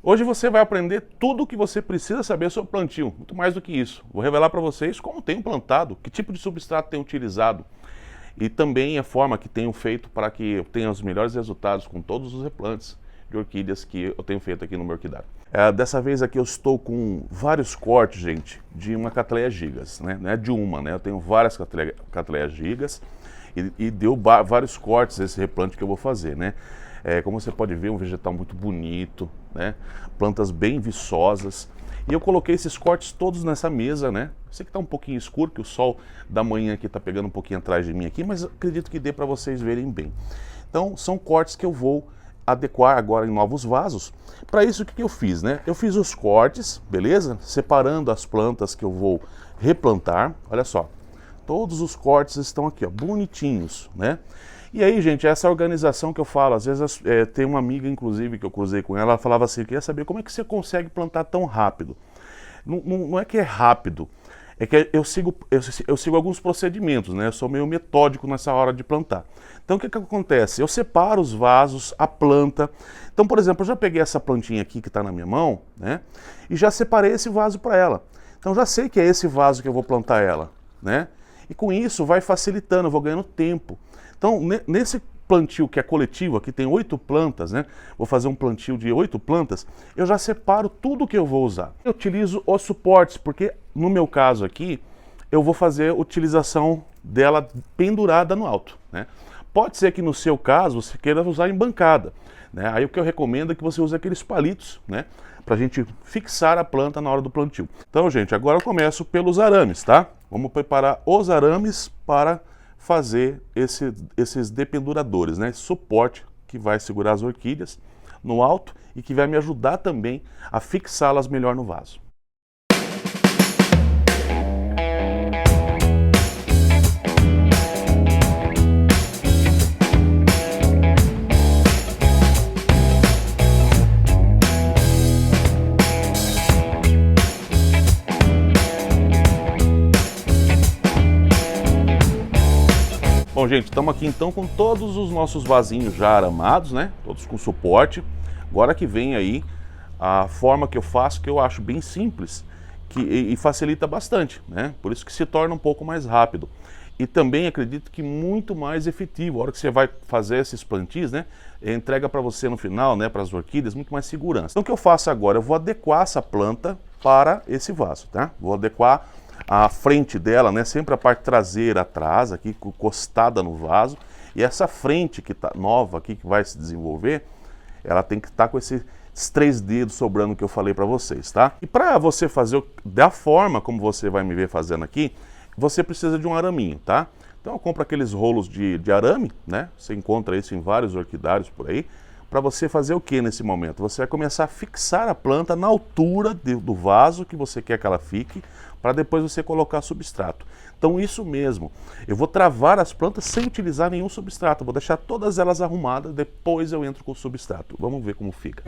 Hoje você vai aprender tudo o que você precisa saber sobre plantio, muito mais do que isso. Vou revelar para vocês como tenho plantado, que tipo de substrato tenho utilizado e também a forma que tenho feito para que eu tenha os melhores resultados com todos os replantes de orquídeas que eu tenho feito aqui no meu orquidário. Dessa vez aqui eu estou com vários cortes, gente, de uma Cattleya gigas, né? Não é de uma, né? Eu tenho várias Cattleya gigas e deu vários cortes esse replante que eu vou fazer, né? Como você pode ver, um vegetal muito bonito, né? Plantas bem viçosas. E eu coloquei esses cortes todos nessa mesa, né? Sei que está um pouquinho escuro, que o sol da manhã aqui está pegando um pouquinho atrás de mim aqui, mas acredito que dê para vocês verem bem. Então, são cortes que eu vou adequar agora em novos vasos. Para isso, o que eu fiz, né? Eu fiz os cortes, beleza? Separando as plantas que eu vou replantar. Olha só, todos os cortes estão aqui, ó, bonitinhos, né? E aí, gente, essa organização que eu falo, às vezes tem uma amiga, inclusive, que eu cruzei com ela, ela falava assim, eu queria saber como é que você consegue plantar tão rápido. Não é que é rápido, é que eu sigo alguns procedimentos, né? Eu sou meio metódico nessa hora de plantar. Então, o que acontece? Eu separo os vasos, a planta. Então, por exemplo, eu já peguei essa plantinha aqui que está na minha mão, né? E já separei esse vaso para ela. Então, já sei que é esse vaso que eu vou plantar ela, né? E com isso vai facilitando, eu vou ganhando tempo. Então, nesse plantio que é coletivo, aqui tem 8 plantas, né? Vou fazer um plantio de 8 plantas, eu já separo tudo que eu vou usar. Eu utilizo os suportes, porque no meu caso aqui, eu vou fazer a utilização dela pendurada no alto, né? Pode ser que no seu caso você queira usar em bancada, né? Aí o que eu recomendo é que você use aqueles palitos, né? Pra gente fixar a planta na hora do plantio. Então, gente, agora eu começo pelos arames, tá? Vamos preparar os arames para fazer esses dependuradores, né? Esse suporte que vai segurar as orquídeas no alto e que vai me ajudar também a fixá-las melhor no vaso. Bom, gente, estamos aqui então com todos os nossos vasinhos já aramados, né? Todos com suporte. Agora que vem aí a forma que eu faço, que eu acho bem simples e facilita bastante, né? Por isso que se torna um pouco mais rápido. E também acredito que muito mais efetivo. A hora que você vai fazer esses plantios, né? Entrega para você no final, né? Para as orquídeas, muito mais segurança. Então o que eu faço agora? Eu vou adequar essa planta para esse vaso, tá? Vou adequar a frente dela, né, sempre a parte traseira atrás, aqui encostada no vaso, e essa frente que tá nova aqui, que vai se desenvolver, ela tem que estar com esses 3 dedos sobrando que eu falei para vocês, tá? E para você fazer da forma como você vai me ver fazendo aqui, você precisa de um araminho, tá? Então eu compro aqueles rolos de arame, né? Você encontra isso em vários orquidários por aí. Para você fazer o que nesse momento? Você vai começar a fixar a planta na altura do vaso que você quer que ela fique, para depois você colocar substrato. Então isso mesmo, eu vou travar as plantas sem utilizar nenhum substrato, vou deixar todas elas arrumadas, depois eu entro com o substrato. Vamos ver como fica.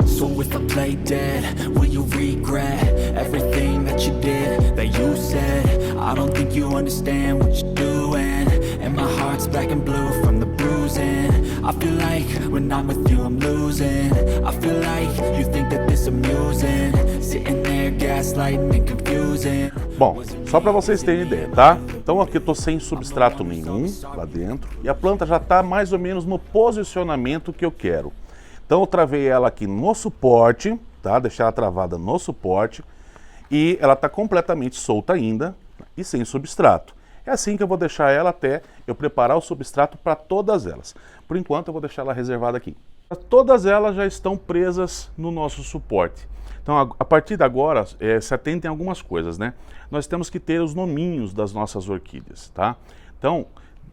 So if I play dead, will you regret everything that you did, that you said? I don't think you understand what you're doing, and my heart's black and blue from the bruising. I feel like when I'm with you I'm losing. I feel like you think that this amusing, sitting there gaslighting and confusing. Bom, só para vocês terem ideia, tá? Então aqui eu tô sem substrato nenhum lá dentro, e a planta já está mais ou menos no posicionamento que eu quero. Então eu travei ela aqui no suporte, tá? Deixei ela travada no suporte e ela está completamente solta ainda e sem substrato. É assim que eu vou deixar ela até eu preparar o substrato para todas elas. Por enquanto eu vou deixar ela reservada aqui. Todas elas já estão presas no nosso suporte. Então a partir de agora, se atentem a algumas coisas, né? Nós temos que ter os nominhos das nossas orquídeas, tá? Então,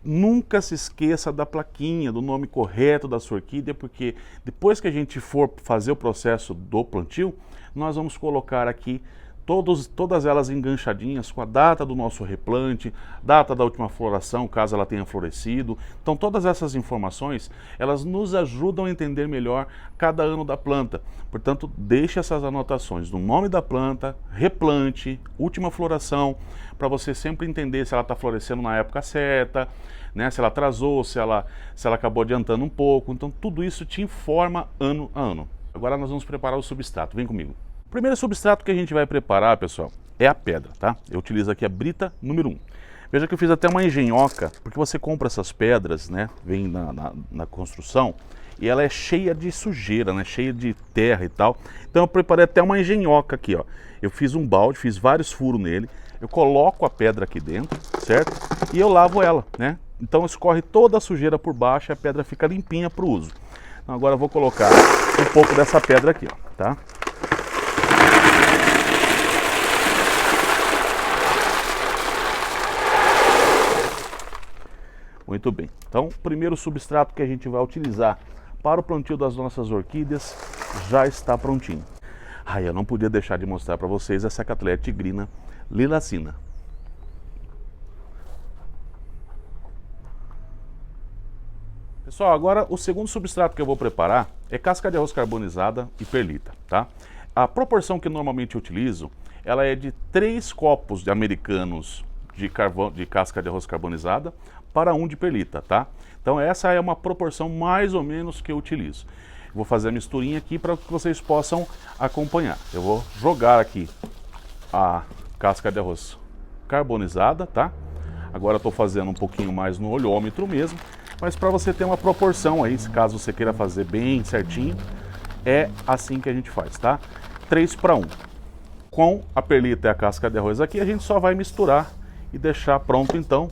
nunca se esqueça da plaquinha, do nome correto da sua orquídea, porque depois que a gente for fazer o processo do plantio, nós vamos colocar aqui todas elas enganchadinhas com a data do nosso replante, data da última floração, caso ela tenha florescido. Então todas essas informações, elas nos ajudam a entender melhor cada ano da planta. Portanto, deixe essas anotações do nome da planta, replante, última floração, para você sempre entender se ela está florescendo na época certa, né, se ela atrasou, se ela acabou adiantando um pouco. Então tudo isso te informa ano a ano. Agora nós vamos preparar o substrato, vem comigo. O primeiro substrato que a gente vai preparar, pessoal, é a pedra, tá? Eu utilizo aqui a brita número 1. Veja que eu fiz até uma engenhoca, porque você compra essas pedras, né? Vem na construção, e ela é cheia de sujeira, né? Cheia de terra e tal. Então eu preparei até uma engenhoca aqui, ó. Eu fiz um balde, fiz vários furos nele, eu coloco a pedra aqui dentro, certo? E eu lavo ela, né? Então escorre toda a sujeira por baixo e a pedra fica limpinha para o uso. Então agora eu vou colocar um pouco dessa pedra aqui, ó, tá? Muito bem, então o primeiro substrato que a gente vai utilizar para o plantio das nossas orquídeas já está prontinho. Eu não podia deixar de mostrar para vocês essa Cattleya tigrina lilacina. Pessoal, agora o segundo substrato que eu vou preparar é casca de arroz carbonizada e perlita, tá? A proporção que normalmente eu utilizo, ela é de 3 copos de americanos de casca de arroz carbonizada para 1 de perlita, tá? Então essa é uma proporção mais ou menos que eu utilizo. Vou fazer a misturinha aqui para que vocês possam acompanhar. Eu vou jogar aqui a casca de arroz carbonizada, tá? Agora estou fazendo um pouquinho mais no olhômetro mesmo, mas para você ter uma proporção aí, se caso você queira fazer bem certinho, é assim que a gente faz, tá? 3 para 1. Com a perlita e a casca de arroz aqui, a gente só vai misturar e deixar pronto então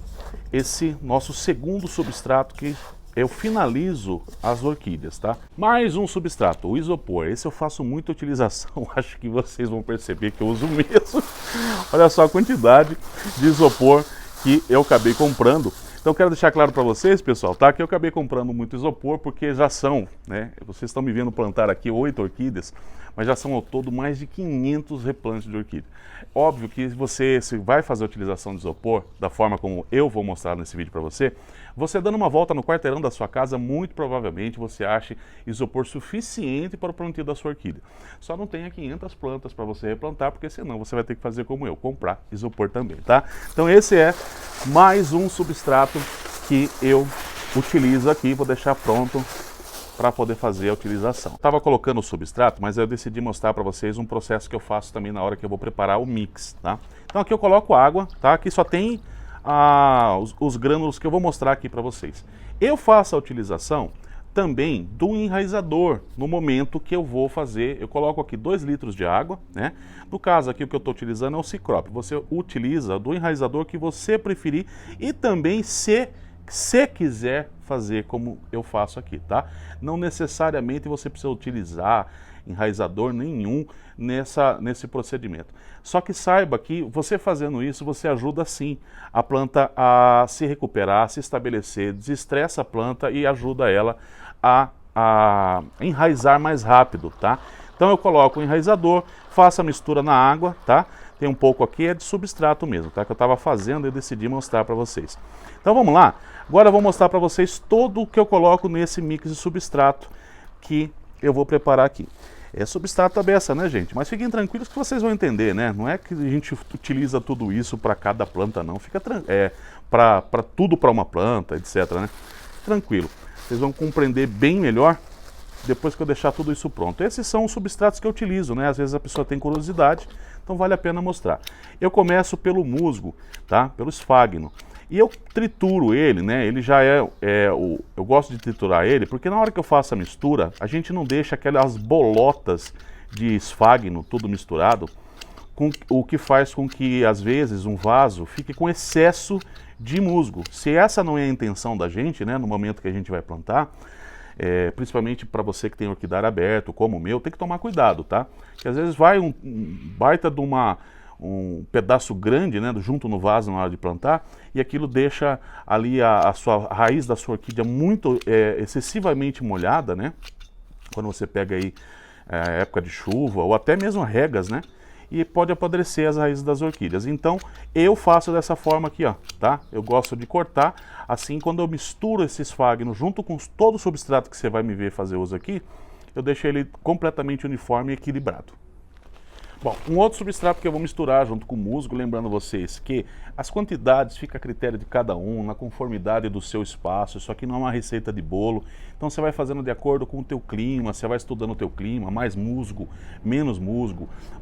esse nosso segundo substrato que eu finalizo as orquídeas, tá? Mais um substrato, o isopor. Esse eu faço muita utilização, acho que vocês vão perceber que eu uso mesmo. Olha só a quantidade de isopor que eu acabei comprando. Então quero deixar claro para vocês, pessoal, tá? Que eu acabei comprando muito isopor porque já são, né? Vocês estão me vendo plantar aqui 8 orquídeas, mas já são ao todo mais de 500 replantes de orquídea. Óbvio que se vai fazer a utilização de isopor da forma como eu vou mostrar nesse vídeo para você, você dando uma volta no quarteirão da sua casa, muito provavelmente você ache isopor suficiente para o plantio da sua orquídea. Só não tenha 500 plantas para você replantar, porque senão você vai ter que fazer como eu, comprar isopor também, tá? Então esse é mais um substrato que eu utilizo aqui, vou deixar pronto para poder fazer a utilização. Estava colocando o substrato, mas eu decidi mostrar para vocês um processo que eu faço também na hora que eu vou preparar o mix, tá? Então aqui eu coloco água, tá? Aqui só tem os grânulos que eu vou mostrar aqui para vocês. Eu faço a utilização também do enraizador no momento que eu vou fazer. Eu coloco aqui 2 litros de água, né? No caso aqui o que eu estou utilizando é o Cicrop. Você utiliza do enraizador que você preferir e também se quiser fazer como eu faço aqui, tá? Não necessariamente você precisa utilizar enraizador nenhum nesse procedimento. Só que saiba que você fazendo isso, você ajuda sim a planta a se recuperar, a se estabelecer, desestressa a planta e ajuda ela a enraizar mais rápido, tá? Então eu coloco o enraizador, faço a mistura na água, tá? Tem um pouco aqui, é de substrato mesmo, tá? Que eu estava fazendo e eu decidi mostrar para vocês. Então vamos lá? Agora eu vou mostrar para vocês todo o que eu coloco nesse mix de substrato que eu vou preparar aqui. É substrato à beça, né, gente? Mas fiquem tranquilos que vocês vão entender, né? Não é que a gente utiliza tudo isso para cada planta, não. Fica para tudo para uma planta, etc, né? Tranquilo. Vocês vão compreender bem melhor depois que eu deixar tudo isso pronto. Esses são os substratos que eu utilizo, né? Às vezes a pessoa tem curiosidade, então vale a pena mostrar. Eu começo pelo musgo, tá? Pelo esfagno. E eu trituro ele, né? Ele já eu gosto de triturar ele, porque na hora que eu faço a mistura, a gente não deixa aquelas bolotas de esfagno tudo misturado, o que faz com que, às vezes, um vaso fique com excesso de musgo. Se essa não é a intenção da gente, né? No momento que a gente vai plantar, principalmente para você que tem orquidário aberto, como o meu, tem que tomar cuidado, tá? Que às vezes vai um baita de um pedaço grande, né, junto no vaso na hora de plantar, e aquilo deixa ali a raiz da sua orquídea muito excessivamente molhada, né? Quando você pega aí época de chuva, ou até mesmo regas, né? e pode apodrecer as raízes das orquídeas. Então eu faço dessa forma aqui, ó, tá? Eu gosto de cortar, assim quando eu misturo esse esfagno junto com todo o substrato que você vai me ver fazer uso aqui, eu deixo ele completamente uniforme e equilibrado. Bom, um outro substrato que eu vou misturar junto com o musgo, lembrando vocês que as quantidades ficam a critério de cada um, na conformidade do seu espaço, isso aqui não é uma receita de bolo, então você vai fazendo de acordo com o teu clima, você vai estudando o teu clima, mais musgo,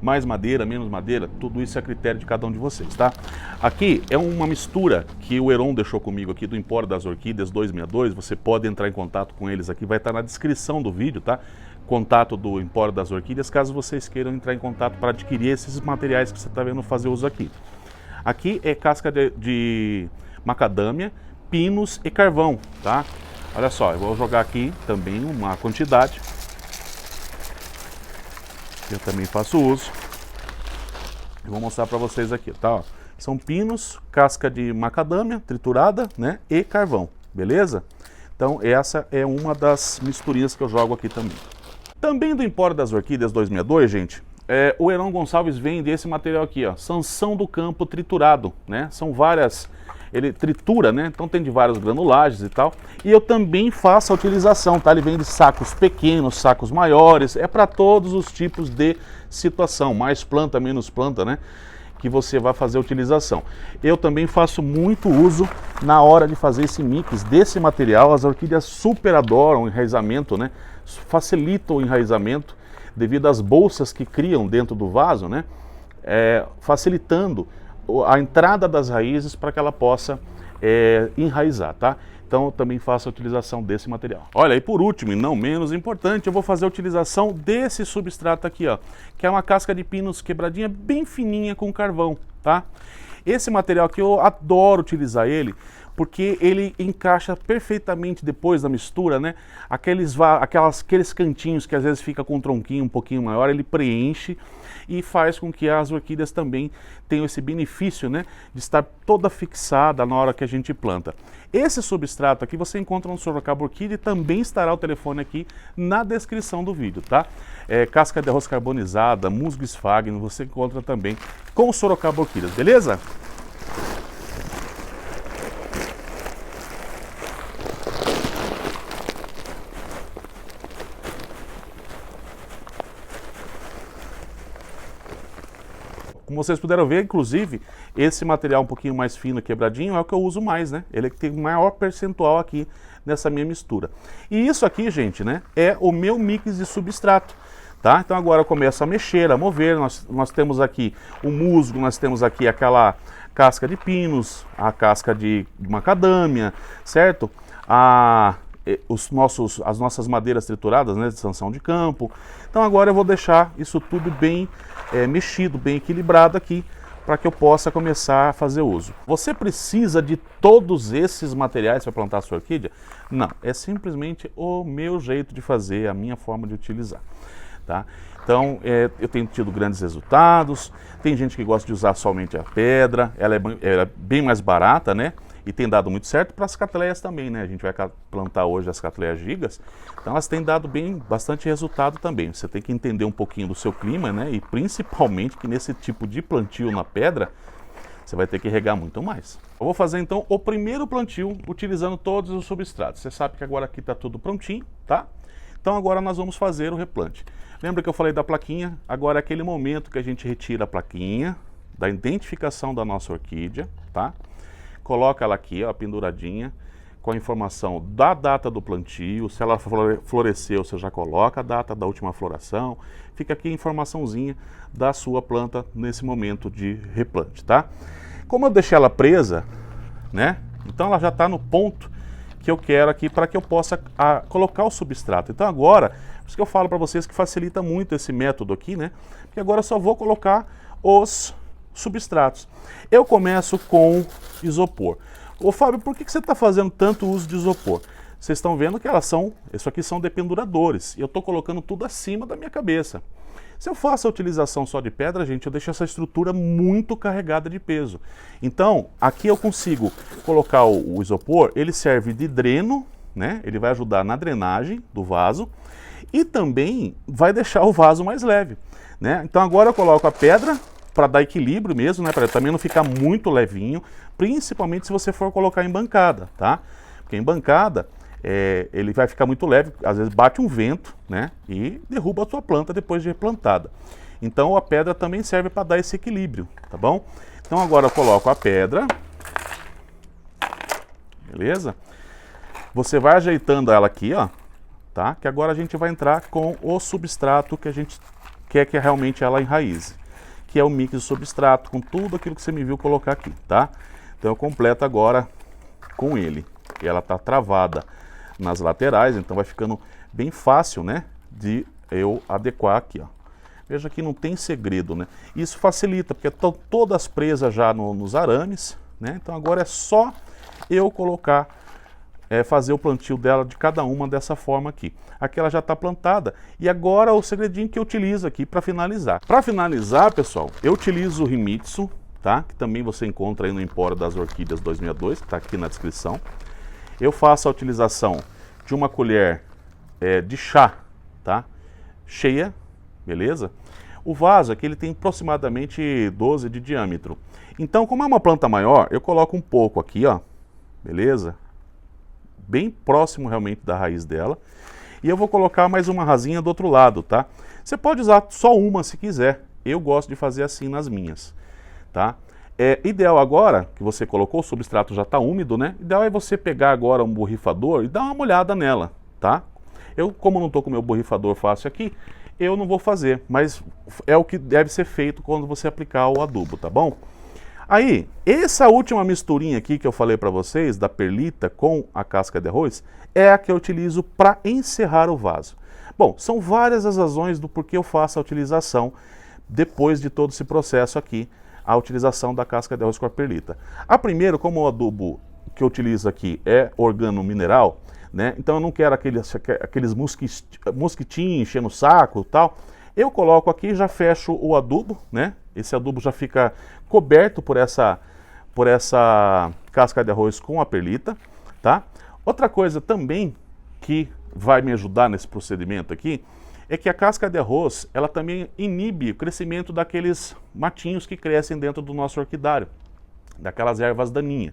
mais madeira, menos madeira, tudo isso é a critério de cada um de vocês, tá? Aqui é uma mistura que o Heron deixou comigo aqui do Empório das Orquídeas 262, você pode entrar em contato com eles aqui, vai estar na descrição do vídeo, tá? Contato do Empório das Orquídeas, caso vocês queiram entrar em contato para adquirir esses materiais que você está vendo fazer uso aqui. Aqui é casca de macadâmia, pinos e carvão, tá? Olha só, eu vou jogar aqui também uma quantidade. Eu também faço uso. Eu vou mostrar para vocês aqui, tá? Ó, são pinos, casca de macadâmia triturada, né? E carvão, beleza? Então essa é uma das misturinhas que eu jogo aqui também. Também do Empório das Orquídeas 262, gente, o Heron Gonçalves vende esse material aqui, ó, Sansão do Campo triturado, né? São várias, ele tritura, né? Então tem de várias granulagens e tal. E eu também faço a utilização, tá? Ele vende sacos pequenos, sacos maiores, é para todos os tipos de situação, mais planta, menos planta, né? Que você vai fazer a utilização. Eu também faço muito uso na hora de fazer esse mix desse material. As orquídeas super adoram o enraizamento, né? Facilita o enraizamento devido às bolsas que criam dentro do vaso, né? Facilitando a entrada das raízes para que ela possa enraizar, tá? Então eu também faço a utilização desse material. Olha, e por último, e não menos importante, eu vou fazer a utilização desse substrato aqui, ó, que é uma casca de pinos quebradinha bem fininha com carvão, tá? Esse material aqui eu adoro utilizar ele, porque ele encaixa perfeitamente depois da mistura, né? Aqueles cantinhos que às vezes fica com um tronquinho um pouquinho maior, ele preenche e faz com que as orquídeas também tenham esse benefício, né? De estar toda fixada na hora que a gente planta. Esse substrato aqui você encontra no Sorocaba Orquídea e também estará o telefone aqui na descrição do vídeo, tá? Casca de arroz carbonizada, musgo esfagno, você encontra também com o Sorocaba Orquídeas, beleza? Como vocês puderam ver, inclusive, esse material um pouquinho mais fino, quebradinho, é o que eu uso mais, né? Ele tem o maior percentual aqui nessa minha mistura. E isso aqui, gente, né, é o meu mix de substrato, tá? Então agora eu começo a mexer, a mover, nós temos aqui o musgo, nós temos aqui aquela casca de pinos, a casca de macadâmia, certo? As nossas madeiras trituradas, né, de sanção de campo. Então agora eu vou deixar isso tudo bem mexido, bem equilibrado aqui, para que eu possa começar a fazer uso. Você precisa de todos esses materiais para plantar a sua orquídea? Não, é simplesmente o meu jeito de fazer, a minha forma de utilizar, tá? Então eu tenho tido grandes resultados. Tem gente que gosta de usar somente a pedra, ela é bem mais barata, né? E tem dado muito certo para as catleias também, né? A gente vai plantar hoje as catleias gigas, então elas têm dado bastante resultado também. Você tem que entender um pouquinho do seu clima, né? E principalmente que nesse tipo de plantio na pedra, você vai ter que regar muito mais. Eu vou fazer então o primeiro plantio utilizando todos os substratos. Você sabe que agora aqui está tudo prontinho, tá? Então agora nós vamos fazer o replante. Lembra que eu falei da plaquinha? Agora é aquele momento que a gente retira a plaquinha da identificação da nossa orquídea, tá? Coloca ela aqui, ó, penduradinha, com a informação da data do plantio. Se ela floresceu, você já coloca a data da última floração. Fica aqui a informaçãozinha da sua planta nesse momento de replante, tá? Como eu deixei ela presa, né? Então ela já está no ponto que eu quero aqui para que eu possa colocar o substrato. Então agora, por isso que eu falo para vocês que facilita muito esse método aqui, né? Porque agora eu só vou colocar os substratos. Eu começo com isopor. Ô Fábio, por que você está fazendo tanto uso de isopor? Vocês estão vendo que isso aqui são dependuradores, e eu estou colocando tudo acima da minha cabeça. Se eu faço a utilização só de pedra, gente, eu deixo essa estrutura muito carregada de peso. Então, aqui eu consigo colocar o isopor, ele serve de dreno, né? Ele vai ajudar na drenagem do vaso, e também vai deixar o vaso mais leve, né? Então agora eu coloco a pedra para dar equilíbrio mesmo, né? Para também não ficar muito levinho, principalmente se você for colocar em bancada, tá? Porque em bancada ele vai ficar muito leve, às vezes bate um vento, né? E derruba a sua planta depois de replantada. Então a pedra também serve para dar esse equilíbrio, tá bom? Então agora eu coloco a pedra, beleza? Você vai ajeitando ela aqui, ó, tá? Que agora a gente vai entrar com o substrato que a gente quer que realmente ela enraize, que é o mix de substrato com tudo aquilo que você me viu colocar aqui, tá? Então eu completo agora com ele. E ela tá travada nas laterais, então vai ficando bem fácil, né, de eu adequar aqui, ó. Veja que não tem segredo, né? Isso facilita, porque estão todas presas já nos arames, né? Então agora é só eu colocar, fazer o plantio dela de cada uma dessa forma aqui. Aqui ela já está plantada. E agora o segredinho que eu utilizo aqui para finalizar. Para finalizar, pessoal, eu utilizo o Himitsu, tá? Que também você encontra aí no Empório das Orquídeas 2002, que está aqui na descrição. Eu faço a utilização de uma colher de chá, tá? Cheia, beleza? O vaso aqui ele tem aproximadamente 12 de diâmetro. Então, como é uma planta maior, eu coloco um pouco aqui, ó, beleza? Bem próximo realmente da raiz dela. E eu vou colocar mais uma rasinha do outro lado, tá? Você pode usar só uma se quiser. Eu gosto de fazer assim nas minhas, tá? Ideal agora, que você colocou, o substrato já está úmido, né? Ideal é você pegar agora um borrifador e dar uma molhada nela, tá? Eu, como não estou com o meu borrifador fácil aqui, eu não vou fazer, mas é o que deve ser feito quando você aplicar o adubo, tá bom? Aí, essa última misturinha aqui que eu falei para vocês, da perlita com a casca de arroz, é a que eu utilizo para encerrar o vaso. Bom, são várias as razões do porquê eu faço a utilização, depois de todo esse processo aqui, a utilização da casca de arroz com a perlita. A primeira, como o adubo que eu utilizo aqui é organomineral, né? Então eu não quero aqueles mosquitinhos enchendo o saco e tal. Eu coloco aqui e já fecho o adubo, né? Esse adubo já fica coberto por essa casca de arroz com a perlita, tá? Outra coisa também que vai me ajudar nesse procedimento aqui é que a casca de arroz, ela também inibe o crescimento daqueles matinhos que crescem dentro do nosso orquidário, daquelas ervas daninhas.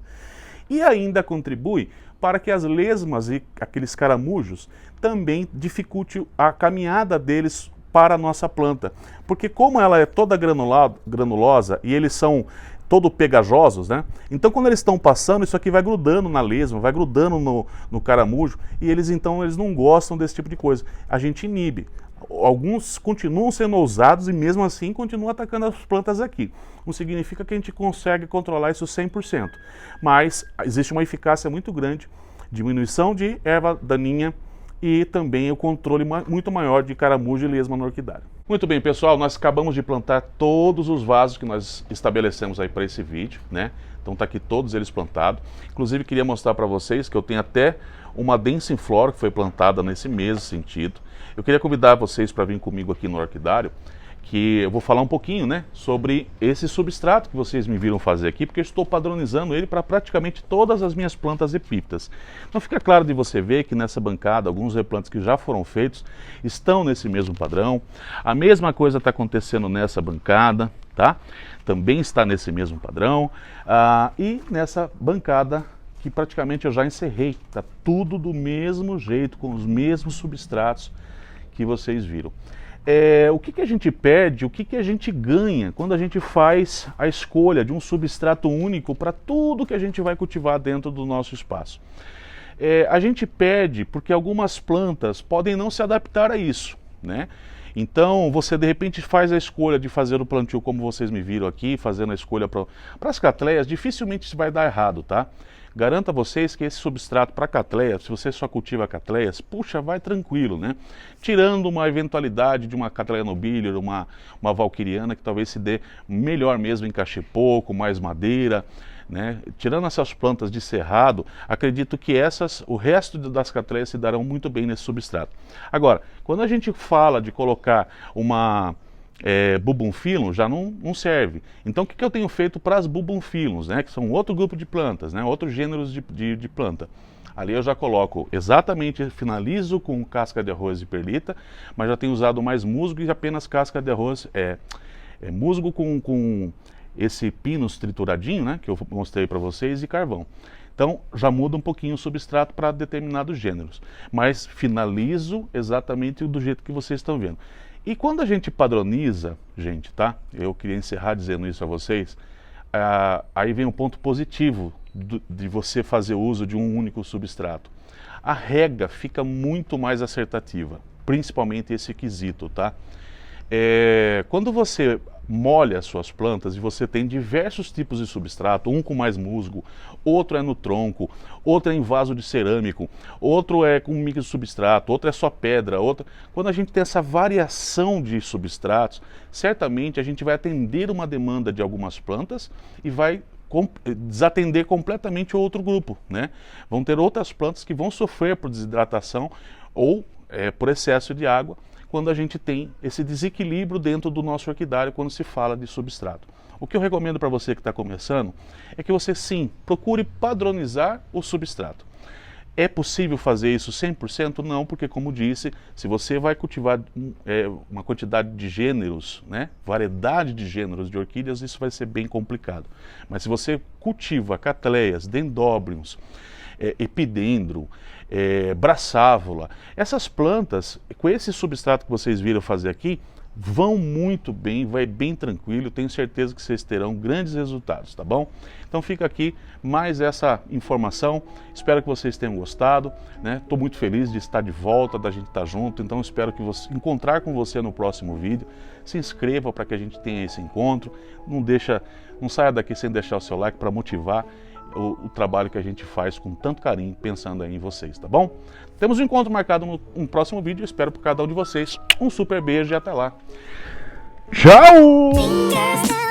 E ainda contribui para que as lesmas e aqueles caramujos também dificulte a caminhada deles para a nossa planta. Porque como ela é toda granulosa e eles são todo pegajosos, né? Então quando eles estão passando, isso aqui vai grudando na lesma, vai grudando no caramujo, e eles não gostam desse tipo de coisa. A gente inibe. Alguns continuam sendo ousados e mesmo assim continuam atacando as plantas aqui. Não significa que a gente consegue controlar isso 100%, mas existe uma eficácia muito grande, diminuição de erva daninha e também o controle muito maior de caramujo e lesma no orquidário. Muito bem, pessoal, nós acabamos de plantar todos os vasos que nós estabelecemos aí para esse vídeo, né? Então tá aqui todos eles plantados. Inclusive queria mostrar para vocês que eu tenho até uma Dancing-Flora que foi plantada nesse mesmo sentido. Eu queria convidar vocês para vir comigo aqui no orquidário, que eu vou falar um pouquinho, né, sobre esse substrato que vocês me viram fazer aqui, porque eu estou padronizando ele para praticamente todas as minhas plantas epífitas. Então fica claro de você ver que nessa bancada, alguns replantes que já foram feitos estão nesse mesmo padrão. A mesma coisa está acontecendo nessa bancada, tá? Também está nesse mesmo padrão. E nessa bancada que praticamente eu já encerrei, tá tudo do mesmo jeito, com os mesmos substratos que vocês viram. O que a gente perde, o que a gente ganha quando a gente faz a escolha de um substrato único para tudo que a gente vai cultivar dentro do nosso espaço? A gente perde porque algumas plantas podem não se adaptar a isso, né? Então você de repente faz a escolha de fazer o plantio como vocês me viram aqui, fazendo a escolha para as catleias, dificilmente isso vai dar errado, tá? Garanto a vocês que esse substrato para catleia, se você só cultiva catleias, puxa, vai tranquilo, né? Tirando uma eventualidade de uma catleia nobilior, uma valquiriana, que talvez se dê melhor mesmo em cachepô, com mais madeira, né? Tirando essas plantas de cerrado, acredito que o resto das catleias se darão muito bem nesse substrato. Agora, quando a gente fala de colocar uma Bubomphyllum, já não serve. Então o que eu tenho feito para as Bubomphyllums, né, que são outro grupo de plantas, né, outros gêneros de planta? Ali eu já coloco exatamente, finalizo com casca de arroz e perlita, mas já tenho usado mais musgo e apenas casca de arroz, musgo com esse pinus trituradinho, né, que eu mostrei para vocês, e carvão. Então já muda um pouquinho o substrato para determinados gêneros, mas finalizo exatamente do jeito que vocês estão vendo. E quando a gente padroniza, gente, tá? Eu queria encerrar dizendo isso a vocês. Aí vem um ponto positivo de você fazer uso de um único substrato. A rega fica muito mais acertativa, principalmente esse quesito, tá? Quando você molha as suas plantas e você tem diversos tipos de substrato, um com mais musgo, outro é no tronco, outro é em vaso de cerâmico, outro é com micro substrato, outro é só pedra, outro... Quando a gente tem essa variação de substratos, certamente a gente vai atender uma demanda de algumas plantas e vai desatender completamente outro grupo, né? Vão ter outras plantas que vão sofrer por desidratação ou por excesso de água, quando a gente tem esse desequilíbrio dentro do nosso orquidário quando se fala de substrato. O que eu recomendo para você que está começando é que você sim, procure padronizar o substrato. É possível fazer isso 100%? Não, porque como disse, se você vai cultivar uma quantidade de gêneros, né, variedade de gêneros de orquídeas, isso vai ser bem complicado. Mas se você cultiva catleias, dendróbiums, epidendro, braçávula, essas plantas, com esse substrato que vocês viram fazer aqui, vão muito bem, vai bem tranquilo, tenho certeza que vocês terão grandes resultados, tá bom? Então fica aqui mais essa informação, espero que vocês tenham gostado, né? Estou muito feliz de estar de volta, da gente estar junto, então espero que encontrar com você no próximo vídeo. Se inscreva para que a gente tenha esse encontro, não saia daqui sem deixar o seu like para motivar o trabalho que a gente faz com tanto carinho, pensando aí em vocês, tá bom? Temos um encontro marcado no próximo vídeo, espero por cada um de vocês um super beijo e até lá. Tchau!